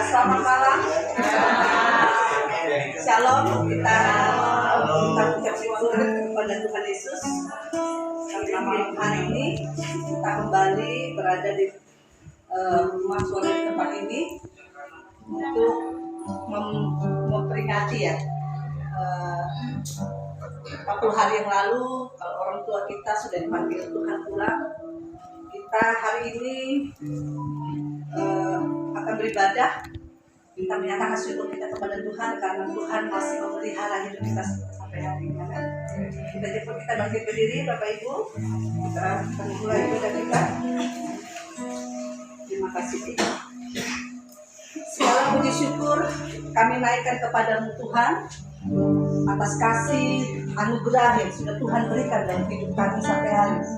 Selamat malam. Shalom. Kita ucap syukur kepada Tuhan Yesus karena malam hari ini kita kembali berada di rumah sore di tempat ini untuk memperingati ya 40 hari yang lalu kalau orang tua kita sudah dipanggil Tuhan pulang. Kita hari ini akan beribadah. Kita menyatakan syukur kita kepada Tuhan karena Tuhan masih memelihara hidup kita sampai hari ini. Kita bangkit berdiri, Bapak Ibu. Kita akan mulai ibadah kita. Terima kasih. Segala puji syukur kami naikkan kepadamu Tuhan atas kasih anugerah yang sudah Tuhan berikan dalam hidup kami sampai hari ini.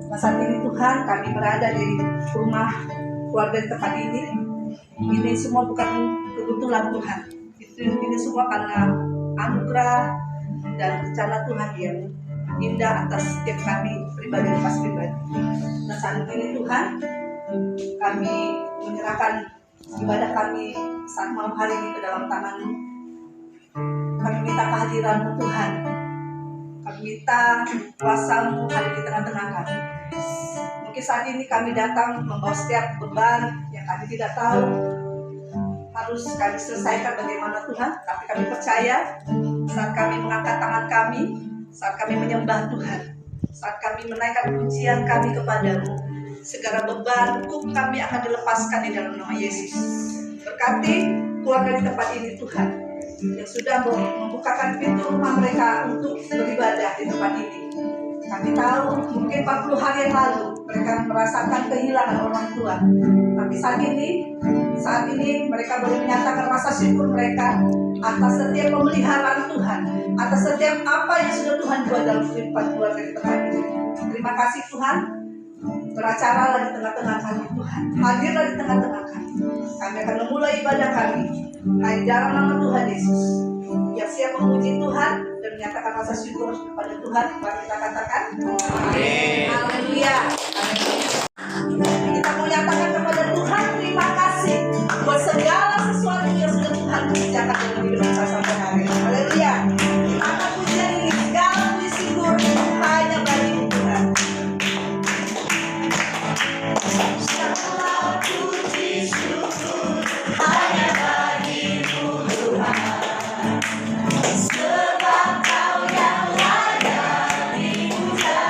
Nah, saat ini Tuhan kami berada di rumah keluarga di tempat ini. Ini semua bukan kebetulan Tuhan. Ini semua karena anugerah dan rencana Tuhan yang indah atas setiap kami pribadi lepas pribadi. Nah saat ini Tuhan kami menyerahkan ibadah kami saat malam hari ini ke dalam tangan-Mu. Kami minta kehadiran-Mu Tuhan. Kami minta kuasa-Mu hadir di tengah-tengah kami. Mungkin saat ini kami datang membawa setiap beban yang kami tidak tahu harus kami selesaikan bagaimana Tuhan. Tapi kami percaya saat kami mengangkat tangan kami, saat kami menyembah Tuhan, saat kami menaikkan pujian kami kepadamu, segala beban hukum kami akan dilepaskan di dalam nama Yesus. Berkati keluarga di tempat ini Tuhan yang sudah membukakan pintu rumah mereka untuk beribadah di tempat ini. Kami tahu mungkin 40 hari yang lalu mereka merasakan kehilangan orang tua. Tapi saat ini mereka boleh menyatakan rasa syukur mereka atas setiap pemeliharaan Tuhan, atas setiap apa yang sudah Tuhan buat dalam kehidupan keluarga di tempat ini. Terima kasih Tuhan. Beracaralah di tengah-tengah kami Tuhan. Hadirlah di tengah-tengah kami. Kami akan memulai ibadah kami hanya dalam nama Tuhan Yesus. Yang siap memuji Tuhan dan menyatakan rasa syukur kepada Tuhan. Mari kita katakan amin. Haleluya. Kita mau nyatakan kepada Tuhan terima kasih buat segala sesuatu yang sudah Tuhan kerjakan dalam hidup kita sampai hari ini. Haleluya. Maka pujian ini segala puji syukur hanya bagi Tuhan. Segala puji syukur hanya bagi-Mu Tuhan. Sebab Kau yang layak dipuja.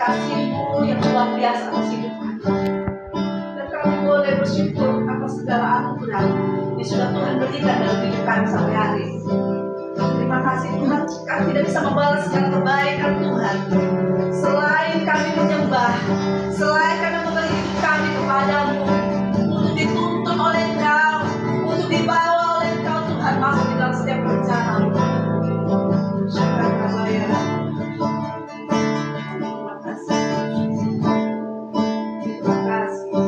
kasih-Mu yang luar biasa atas hidup kami. Dan kami boleh bersyukur atas segala anugerah yang sudah Tuhan berikan dalam hidup kami sampai hari ini. Terima kasih Tuhan, kami tidak bisa membalas segala kebaikan Tuhan. Selain kami menyembah, selain kami memberi hidup kami kepadamu, untuk dituntun oleh Engkau, untuk dibawa oleh Engkau Tuhan, masuk di dalam setiap rencana-Mu. Terima kasih. Terima kasih.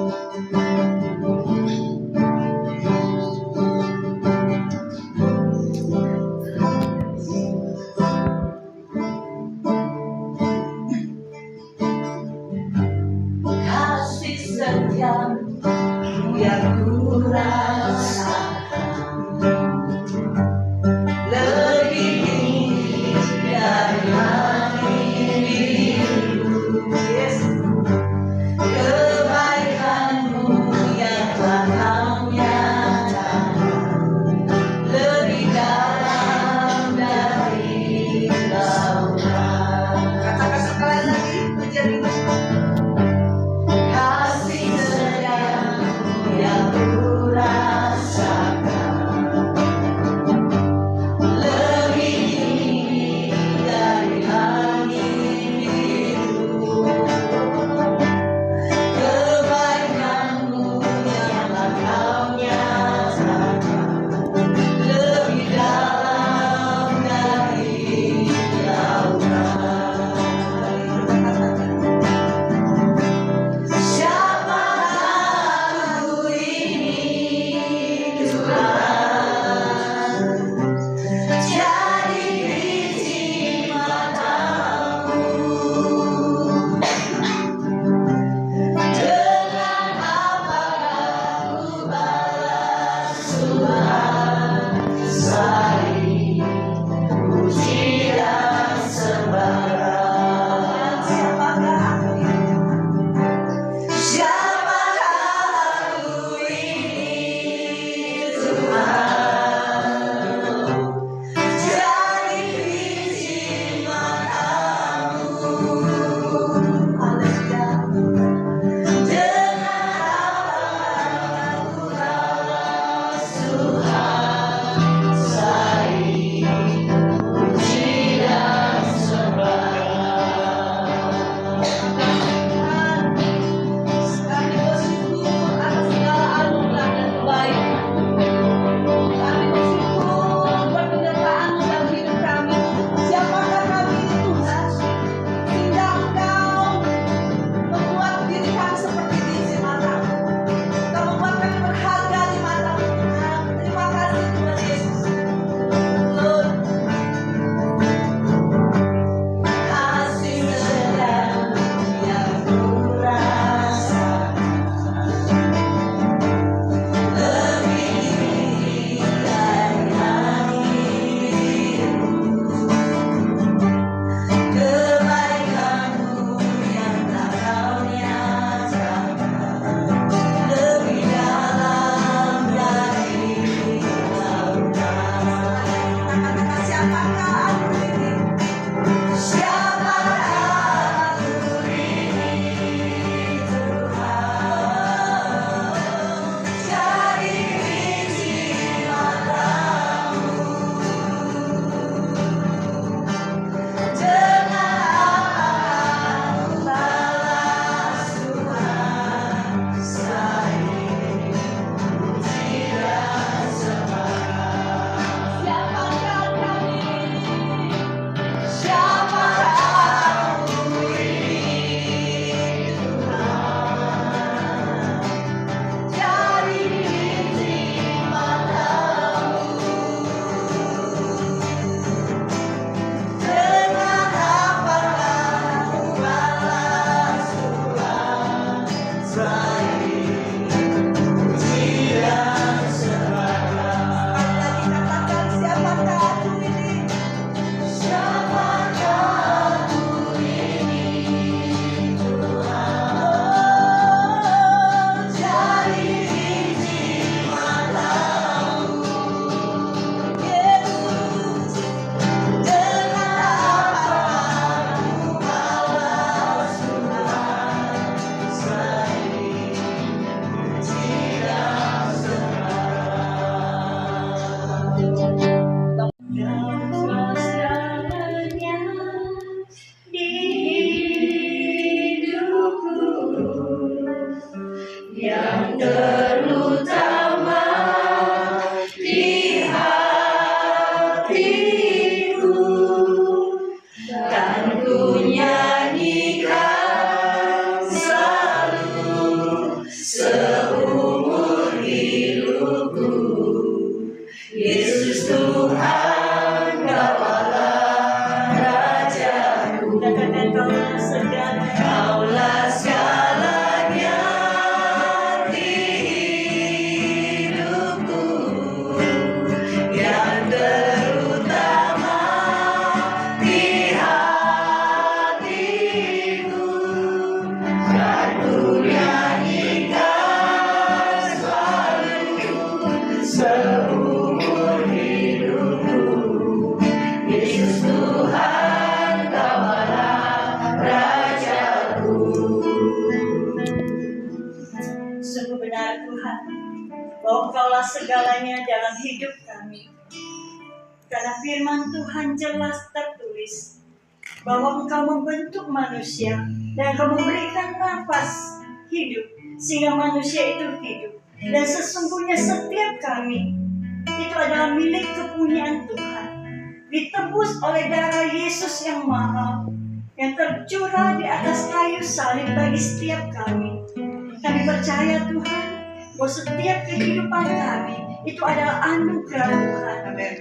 segalanya dalam hidup kami. Karena firman Tuhan jelas tertulis bahwa Engkau membentuk manusia dan Engkau memberikan nafas hidup sehingga manusia itu hidup. Dan sesungguhnya setiap kami itu adalah milik kepunyaan Tuhan, ditebus oleh darah Yesus yang mahal, yang tercurah di atas kayu salib bagi setiap kami. Kami percaya Tuhan bahwa setiap kehidupan kami itu adalah anugerah Tuhan.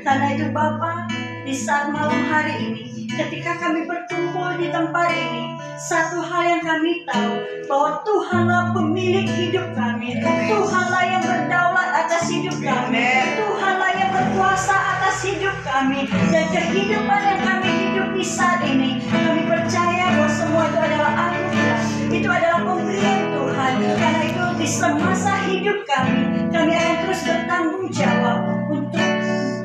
Karena itu Bapa, di saat malam hari ini, ketika kami berkumpul di tempat ini, satu hal yang kami tahu, bahwa Tuhanlah pemilik hidup kami. Tuhanlah yang berdaulat atas hidup kami. Tuhanlah yang berkuasa atas hidup kami. Dan kehidupan yang kami hidup di saat ini, kami percaya bahwa semua itu adalah anugerah. Itu adalah pemberian Tuhan. Karena itu di semasa hidup kami akan terus bertanggung jawab untuk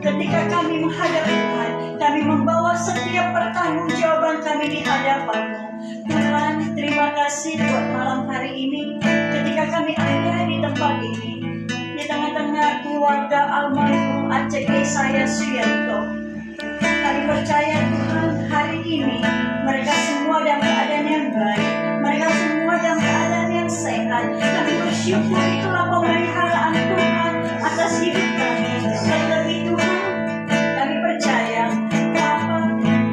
ketika kami menghadap Tuhan, kami membawa setiap pertanggungjawaban kami di hadapan-Mu. Tuhan, terima kasih buat malam hari ini, ketika kami ada di tempat ini, di tengah-tengah keluarga almarhum Aceh Yesaya Suyanto. Kami percaya Tuhan, hari ini mereka semua dalam keadaan yang baik, mereka semua dalam keadaan yang sehat. Kami bersyukur itulah pemeliharaan Tuhan atas hidup kami. Terlebih Tuhan, kami percaya Bapa,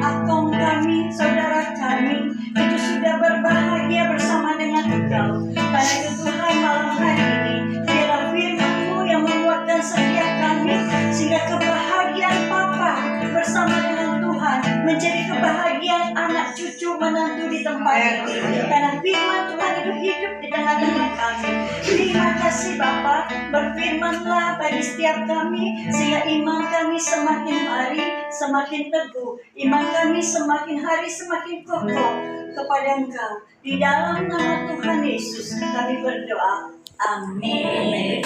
akong kami, saudara kami itu sudah berbahagia bersama dengan Engkau. Karena itu Tuhan, malam hari ini biarlah firman-Mu yang menguatkan setiap kami, sehingga kebahagiaan Papa bersama dengan Tuhan menjadi kebahagiaan anak cucu menantu di tempat ini. Karena firman Tuhan itu hidup di tengah-tengah kami. Terima kasih Bapa, berfirmanlah bagi setiap kami, sehingga iman kami semakin hari semakin teguh, iman kami semakin hari semakin kokoh kepada Engkau. Di dalam nama Tuhan Yesus kami berdoa. Amin.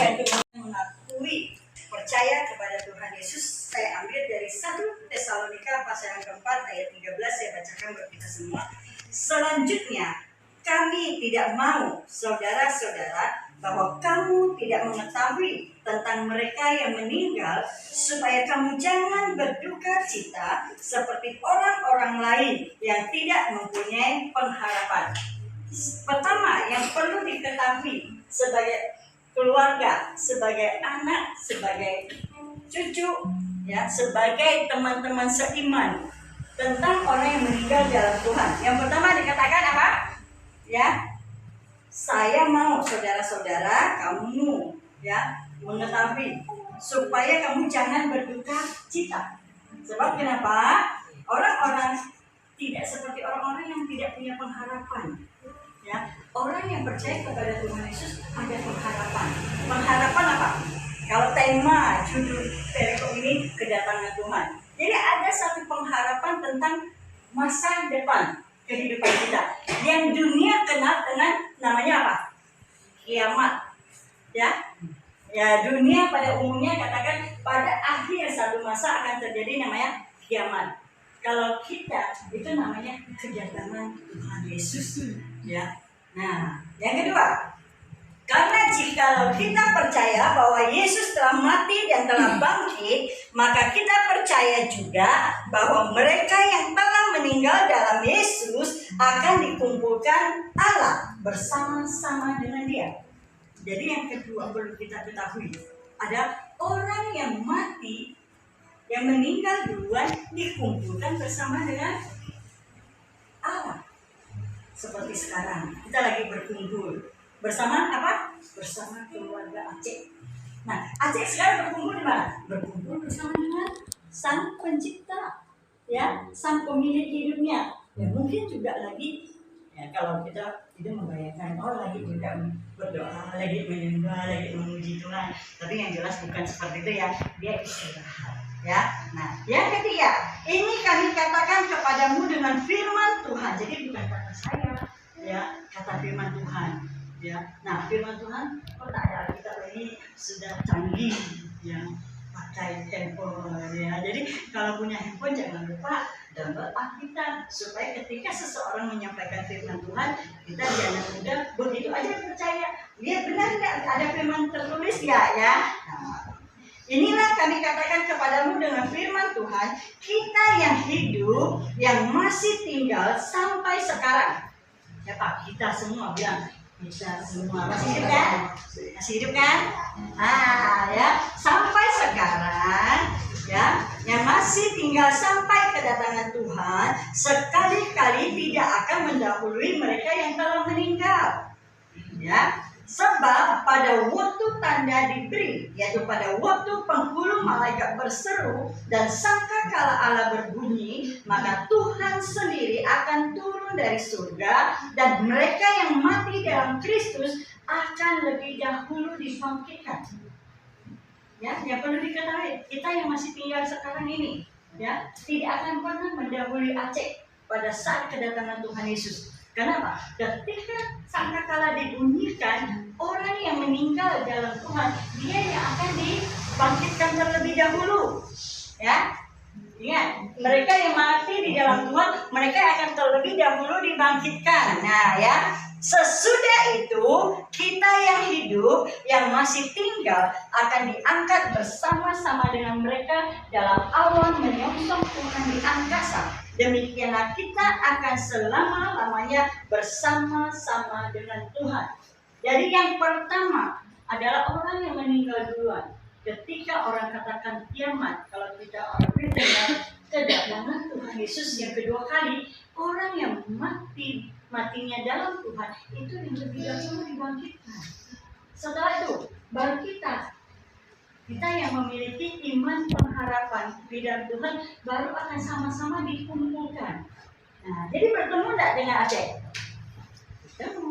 Mengakui percaya kepada Tuhan Yesus, saya ambil dari 1 Tesalonika pasal yang keempat ayat 13, saya bacakan buat kita semua. Selanjutnya, kami tidak mau, saudara-saudara, bahwa kamu tidak mengetahui tentang mereka yang meninggal, supaya kamu jangan berduka cita seperti orang-orang lain yang tidak mempunyai pengharapan. Pertama, yang perlu diketahui sebagai keluarga, sebagai anak, sebagai cucu, ya, sebagai teman-teman seiman, tentang orang yang meninggal dalam Tuhan. Yang pertama dikatakan apa? Ya, saya mau saudara-saudara kamu ya mengetahui supaya kamu jangan berduka cita. Sebab kenapa? Orang-orang tidak seperti orang-orang yang tidak punya pengharapan. Ya, orang yang percaya kepada Tuhan Yesus ada pengharapan. Pengharapan apa? Kalau tema judul telekom ini kedatangan Tuhan. Jadi ada satu pengharapan tentang masa depan kehidupan kita yang dunia kenal dengan namanya apa? Kiamat. Ya, dunia pada umumnya katakan pada akhir satu masa akan terjadi namanya kiamat. Kalau kita itu namanya kedatangan Tuhan Yesus. Ya. Nah, yang kedua, karena jikalau kita percaya bahwa Yesus telah mati dan telah bangkit, maka kita percaya juga bahwa mereka yang telah meninggal dalam Yesus akan dikumpulkan Allah bersama-sama dengan Dia. Jadi yang kedua perlu kita ketahui, ada orang yang mati, yang meninggal duluan dikumpulkan bersama dengan Allah. Seperti sekarang kita lagi berkumpul bersama apa? Bersama keluarga Aceh. Nah, Aceh sekarang berkumpul di mana? Berkumpul bersama dengan Sang Pencipta, ya, Sang Pemilik hidupnya. Ya, mungkin juga lagi, ya, kalau kita tidak membayangkan, oh lagi juga berdoa, lagi menyembah, lagi memuji Tuhan. Tapi yang jelas bukan seperti itu ya. Dia istirahat. Ya, nah, yang ketiga, ini kami katakan kepadamu dengan firman Tuhan. Jadi bukan kata saya, ya, kata firman Tuhan. Ya, nah firman Tuhan, tak ada kita ini sudah canggih, ya, pakai handphone, ya. Jadi kalau punya handphone jangan lupa download Alkitab supaya ketika seseorang menyampaikan firman Tuhan, kita jangan mudah begitu aja percaya. Dia benar nggak ada firman tertulis nggak, ya? Nah, Inilah kami katakan kepadamu dengan firman Tuhan, kita yang hidup, yang masih tinggal sampai sekarang. Ya Pak, kita semua bilang, kita semua masih hidup kan? Masih hidup kan? Ya, sampai sekarang, ya, yang masih tinggal sampai kedatangan Tuhan, sekali-kali tidak akan mendahului mereka yang telah meninggal. Ya, sebab pada waktu tanda diberi, yaitu pada waktu penghulu malaikat berseru dan sangkakala Allah berbunyi, maka Tuhan sendiri akan turun dari surga dan mereka yang mati dalam Kristus akan lebih dahulu dibangkitkan. Ya, yang perlu diketahui, kita yang masih tinggal sekarang ini, ya, tidak akan pernah mendahului Aceh pada saat kedatangan Tuhan Yesus. Kenapa? Ketika sangkakala dibunyikan, orang yang meninggal dalam Tuhan, dia yang akan dibangkitkan terlebih dahulu. Ya, ingat, mereka yang mati di dalam Tuhan, mereka akan terlebih dahulu dibangkitkan. Nah, ya, sesudah itu kita yang hidup, yang masih tinggal, akan diangkat bersama-sama dengan mereka dalam awan menyongsong Tuhan di angkasa. Demikianlah kita akan selama-lamanya bersama-sama dengan Tuhan. Jadi yang pertama adalah orang yang meninggal duluan. Ketika orang katakan kiamat, kalau kita orang Kristen, kedatangan Tuhan Yesus yang kedua kali, orang yang matinya dalam Tuhan itu yang lebih dahulu dibangkitkan. Setelah itu baru kita yang memiliki iman pengharapan di dalam Tuhan baru akan sama-sama dikumpulkan. Nah, jadi bertemu tidak dengan Aceh? Bertemu.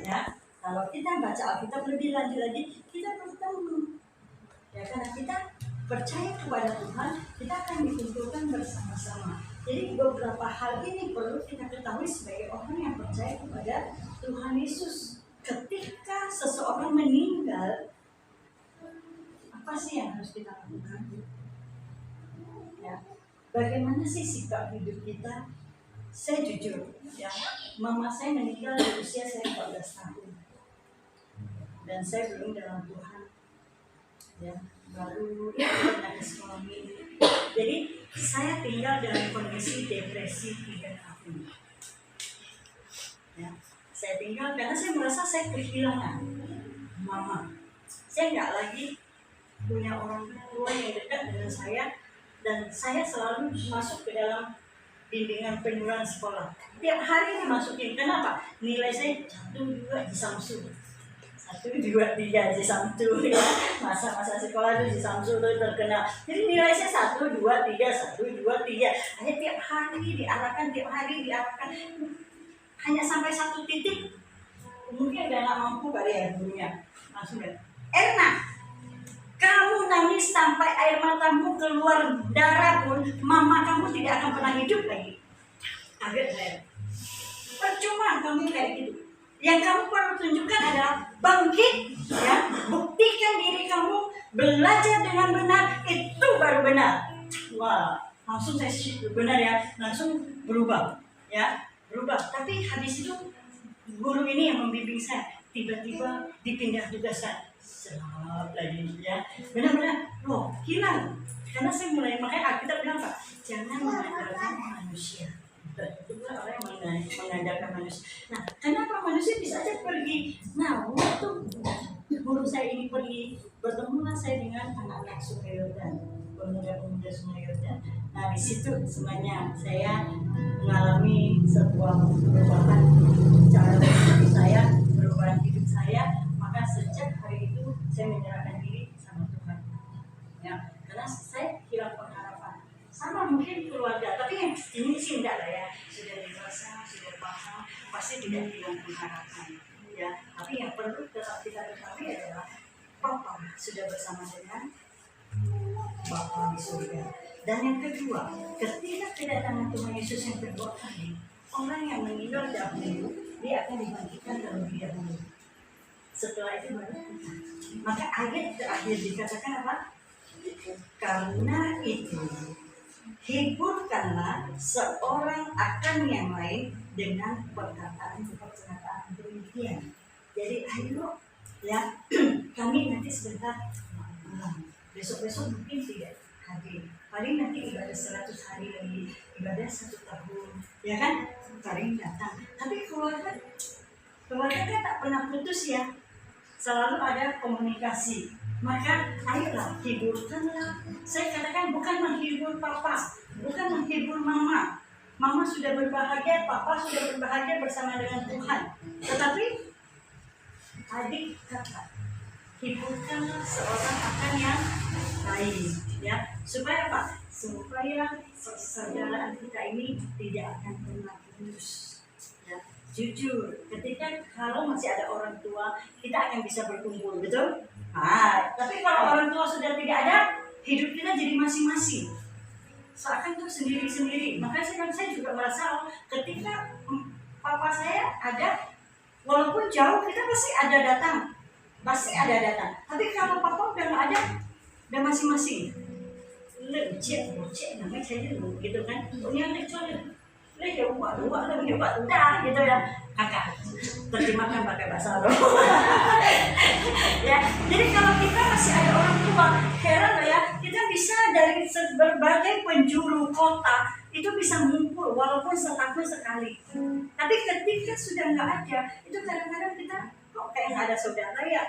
Ya, kalau kita baca Alkitab lebih lanjut lagi, kita bertemu. Ya, karena kita percaya kepada Tuhan, kita akan dikumpulkan bersama-sama. Jadi beberapa hal ini perlu kita ketahui sebagai orang yang percaya kepada Tuhan Yesus. Ketika seseorang meninggal, apa sih yang harus kita lakukan? Ya, bagaimana sih sikap hidup kita? Saya jujur, ya, mama saya meninggal di usia saya 14 tahun, dan saya belum dalam Tuhan. Ya, baru pernah ke sekolah minggu. Jadi saya tinggal dalam kondisi depresi 3 tahun. Ya, saya tinggal karena saya merasa saya kehilangan mama. Saya nggak lagi punya orang tua yang dekat dengan saya, dan saya selalu masuk ke dalam bimbingan penyuluhan sekolah. Tiap hari dimasukin. Kenapa? Nilai saya 1-2 di Samsu, 1-2-3 di Samsu, ya. Masa-masa sekolah itu di Samsu itu terkenal. Jadi nilai saya 1-2-3, 1-2-3. Hanya tiap hari diarahkan. Hanya sampai satu titik, mungkin udah nggak mampu kali ya gurunya. Langsung ya, Erna, kamu nangis sampai air matamu keluar darah pun, mama kamu tidak akan pernah hidup lagi. Kaget saya. Percuma kamu kayak gitu. Yang kamu perlu tunjukkan adalah bangkit, ya, buktikan diri kamu, belajar dengan benar, itu baru benar. Wah, langsung saya benar ya, langsung berubah, ya, berubah. Tapi habis itu guru ini yang membimbing saya, tiba-tiba dipindah tugaskan. Serap lagi, ya, benar-benar loh hilang. Karena saya mulai, makanya kita bilang Pak, jangan mengandalkan manusia. Itu orang yang mengandalkan manusia. Nah, kenapa manusia bisa aja pergi? Nah, waktu guru saya ini pergi, bertemulah saya dengan anak-anak Sungai Yordan, pemuda-pemuda Sungai Yordan. Nah, di situ sebenarnya saya mengalami sebuah perubahan cara hidup saya, perubahan hidup saya. Maka sejak hari itu saya menyerahkan diri sama Tuhan, ya, karena saya hilang pengharapan. Sama mungkin keluarga, tapi yang ini sih enggak lah ya, sudah dewasa, sudah paham, pasti tidak hilang pengharapan, ya. Tapi yang perlu tetap kita ketahui adalah Papa sudah bersama dengan Bapa di surga. Dan yang kedua, ketika kedatangan Tuhan Yesus yang kedua kali, orang yang meninggal dahulu dia akan dibangkitkan terlebih dahulu. Setelah itu baru kita. Maka ayat terakhir dikatakan apa? Karena itu hiburkanlah seorang akan yang lain dengan perkataan demikian. Jadi ayo, ya, kami nanti sebentar malam. besok-besok mungkin tidak hadir. Paling nanti ibadah 100 hari lagi, ibadah 1 tahun, ya kan? Paling datang. Tapi keluarga kan tak pernah putus ya. Selalu ada komunikasi. Maka ayolah, hiburkanlah. Saya katakan bukan menghibur papa, bukan menghibur mama. Mama sudah berbahagia, papa sudah berbahagia bersama dengan Tuhan. Tetapi adik kakak, hiburkanlah seorang akan yang lain, ya. Supaya apa? Supaya persaudaraan kita ini tidak akan pernah putus. Ya. Jujur, ketika kalau masih ada orang tua, kita akan bisa berkumpul, betul? Tapi kalau orang tua sudah tidak ada, hidup kita jadi masing-masing. Seakan tuh sendiri-sendiri. Makanya saya juga merasa ketika papa saya ada, walaupun jauh kita pasti ada datang. Tapi kalau papa udah nggak ada, udah masing-masing. Lecet, namanya saya dulu, gitu kan? Yang lecet. Udah gitu ya kakak terjemahkan pakai bahasa Arab. Ya, jadi kalau kita masih ada orang tua, heran ya, kita bisa dari berbagai penjuru kota itu bisa ngumpul walaupun setahun sekali. Tapi ketika sudah nggak ada, itu kadang-kadang kita kok kayak nggak ada saudara ya.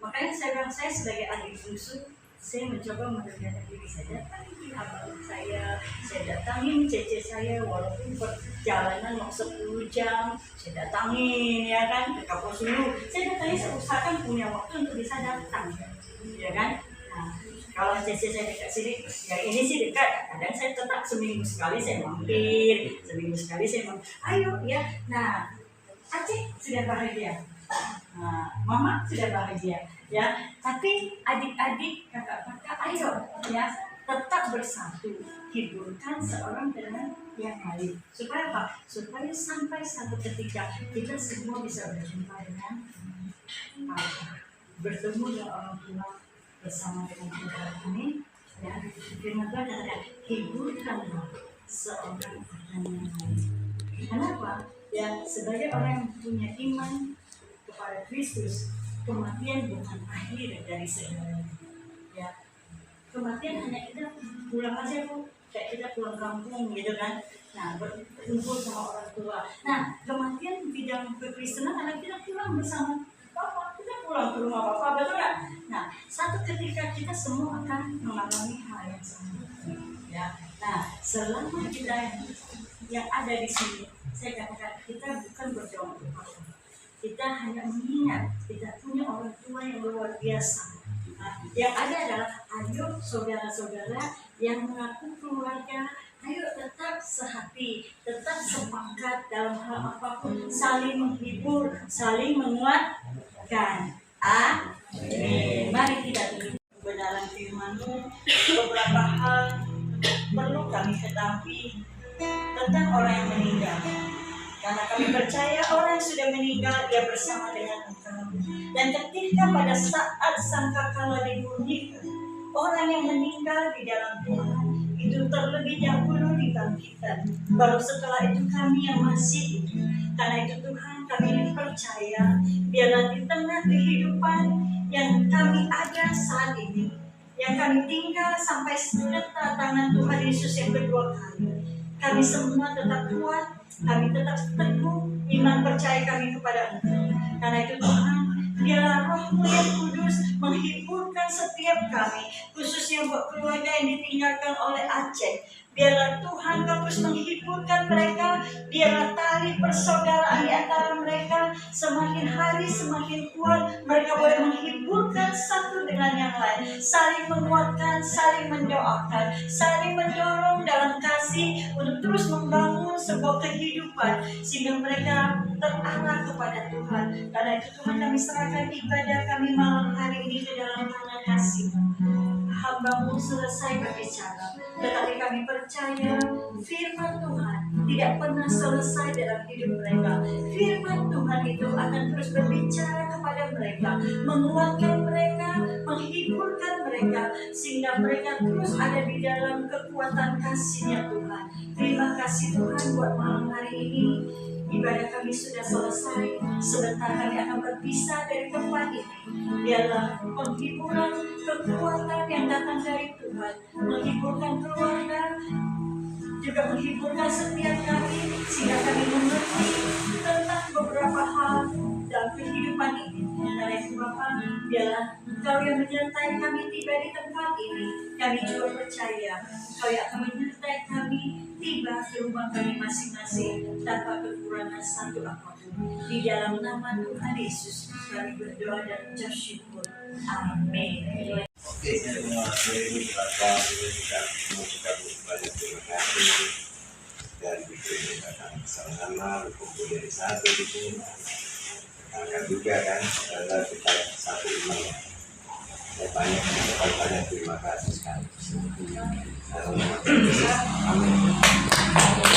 Makanya saya bilang, saya sebagai adik bungsu, saya mencoba mendekatkan diri saya, datangi abang saya datangin cece saya, walaupun perjalanan mau 10 jam, saya datangin, ya kan, ke Kaposulu, saya datangin, saya usahakan punya waktu untuk bisa datang, ya kan. Nah, kalau cece saya dekat sini, ya ini sih dekat, kadang saya tetap seminggu sekali saya mampir, ayo ya. Nah, Aceh sudah bahagia, mama sudah bahagia, ya. Tapi adik-adik, kakak-kakak, ayo ya, tetap bersatu, hiburkan seorang dengan yang lain. Supaya apa? Supaya sampai satu ketika kita semua bisa berjumpa dengan Allah, bertemu dengan orang tua bersama dengan Tuhan ini. Ya, firman Tuhan katakan, hiburkanlah seorang dengan yang lain. Kenapa? Ya, sebagai orang yang punya iman kepada Kristus, kematian bukan akhir dari segalanya. Ya, kematian hanya kita pulang aja Bu, kayak kita pulang kampung gitu kan. Nah, berkumpul sama orang tua. Nah, kematian bidang kekristenan adalah kita pulang bersama Bapak, kita pulang ke rumah Bapak, betul nggak? Nah, satu ketika kita semua akan mengalami hal yang sama. Ya, nah, selama kita yang ada di sini, saya katakan kita bukan berjuang untuk apa. Kita hanya mengingat kita punya orang tua yang luar biasa. Nah, yang ada adalah ayo saudara-saudara yang mengaku keluarga, ayo tetap sehati, tetap sepakat dalam hal apapun, saling menghibur, saling menguatkan. Amin. Mari kita tulis kebenaran firman-Mu. Beberapa hal perlu kami ketahui tentang orang yang meninggal. Karena kami percaya orang yang sudah meninggal, dia bersama dengan Engkau. Dan ketika pada saat sangkakala dibunyikan, orang yang meninggal di dalam Tuhan itu terlebih dahulu dibangkitkan. Baru setelah itu kami yang masih hidup. Karena itu Tuhan, kami percaya, biarlah di tengah kehidupan yang kami ada saat ini, yang kami tinggal sampai kedatangan Tuhan Yesus yang kedua kali, kami semua tetap kuat, kami tetap teguh, iman percaya kami kepada Engkau. Karena itu Tuhan, biarlah Roh-Mu yang kudus menghiburkan setiap kami, khususnya buat keluarga yang ditinggalkan oleh Aceh. Biarlah Tuhan Kau terus menghiburkan mereka, biarlah tali persaudaraan di antara mereka semakin hari semakin kuat. Mereka boleh menghiburkan satu dengan yang lain, saling menguatkan, saling mendoakan, saling mendorong dalam kasih untuk terus membangun sebuah kehidupan sehingga mereka terarah kepada Tuhan. Karena itu Tuhan, kami serahkan ibadah kami malam hari ini ke dalam tangan kasih. Hamba-Mu selesai berbicara, tetapi kami percaya firman Tuhan tidak pernah selesai dalam hidup mereka. Firman Tuhan itu akan terus berbicara kepada mereka, menguatkan mereka, menghiburkan mereka, sehingga mereka terus ada di dalam kekuatan kasih-Nya Tuhan. Terima kasih Tuhan buat malam hari ini. ibadah kami sudah selesai. Sebentar kami akan berpisah dari tempat ini. Biarlah penghiburan kekuatan yang datang dari Tuhan menghiburkan keluarga, juga menghiburkan setiap kami, sehingga kami mengerti tentang beberapa hal dalam kehidupan ini. Dan yang Bapa, biarlah Engkau yang menyertai kami tiba di tempat ini. Kami juga percaya Engkau yang akan menyertai kami tiba ke rumah kami masing-masing tanpa kekurangan satu apapun. Di dalam nama Tuhan Yesus kami berdoa dan ucap syukur. Amin. Oke, terima kasih Bapak, kita banyak terima kasih dan kita akan sama-sama berkumpul dari satu di sini. Akan juga kan, karena kita satu iman. Banyak terima kasih sekali. Amin.